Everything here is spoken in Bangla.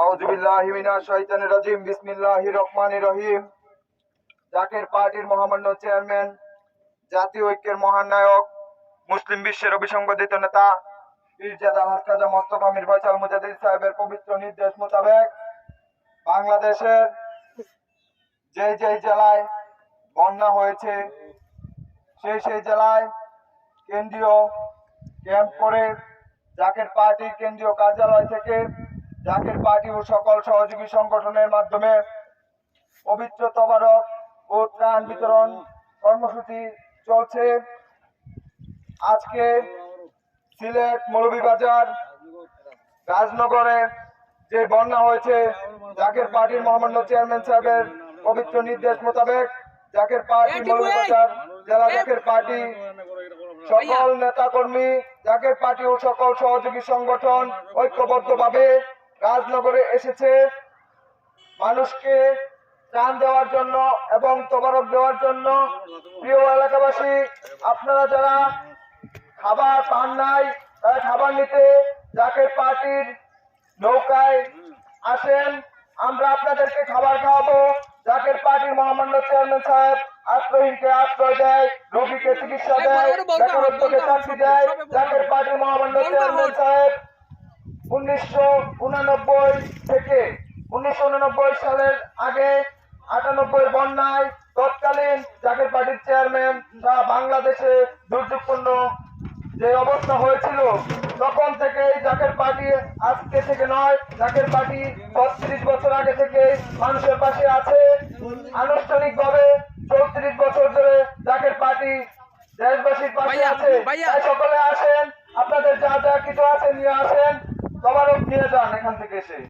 আউযু বিল্লাহি মিনাশ শাইতানির রাজিম। বিসমিল্লাহির রহমানির রহিম। জাকের পার্টির মহামান্য চেয়ারম্যান, জাতীয় ঐক্যের মহানায়ক, মুসলিম বিশ্বের অবিসংবাদিত নেতা পীরজাদা আলহাজ খাজা মোস্তফা মীর ফয়সাল মুজাদ্দিদ সাহেবের পবিত্র নির্দেশ মোতাবেক বাংলাদেশের যেই জেলায় বন্যা হয়েছে সেই জেলায় কেন্দ্রীয় ক্যাম্প করে জাকের পার্টির কেন্দ্রীয় কার্যালয় থেকে জাকের পার্টি ও সকল সহযোগী সংগঠনের মাধ্যমে পবিত্র তবারক ও ত্রাণ বিতরণ কর্মসূচি চলছে। আজকে সিলেট, মৌলভীবাজার, রাজনগরে যে বন্যা হয়েছে, জাকের পার্টির মহামান্য চেয়ারম্যান সাহেবের পবিত্র নির্দেশ মোতাবেক জাকের পার্টি মৌলভীবাজার জেলা জাকের পার্টি সকল নেতা কর্মী, জাকের পার্টি ও সকল সহযোগী সংগঠন ঐক্যবদ্ধভাবে রাজনগরে এসেছে মানুষকে ত্রাণ দেওয়ার জন্য এবং তবারক দেওয়ার জন্য। প্রিয় এলাকাবাসী, আপনারা যারা খাবার পান নাই, তারা খাবার নিতে জাকের পার্টির নৌকায় আসেন, আমরা আপনাদেরকে খাবার খাওয়াবো। জাকের পার্টির মহামান্য চেয়ারম্যান সাহেব আশ্রয়হীনকে আশ্রয় দেয়, রোগীকে চিকিৎসা দেয়, বেকারত্বকে চাকরি দেয়। জাকের পার্টির মহামান্য চেয়ারম্যান সাহেব 1989 থেকে 1989 সালের আগে 98 বন্যায় তৎকালীন জাকের পার্টির চেয়ারম্যান বাংলাদেশে দুর্যোগপূর্ণ যে অবস্থা হয়েছিল, তখন থেকে জাকের পার্টি আজকে থেকে নয়, জাকের পার্টি 35 বছর আগে থেকে মানুষের পাশে আছে। আনুষ্ঠানিকভাবে 34 বছর ধরে জাকের পার্টি দেশবাসীর পাশে আছে। তাই সকলে আসেন, আপনাদের যা যা কিছু আছে নিয়ে আসেন, তবারক নিয়ে যান এখান থেকে এসে।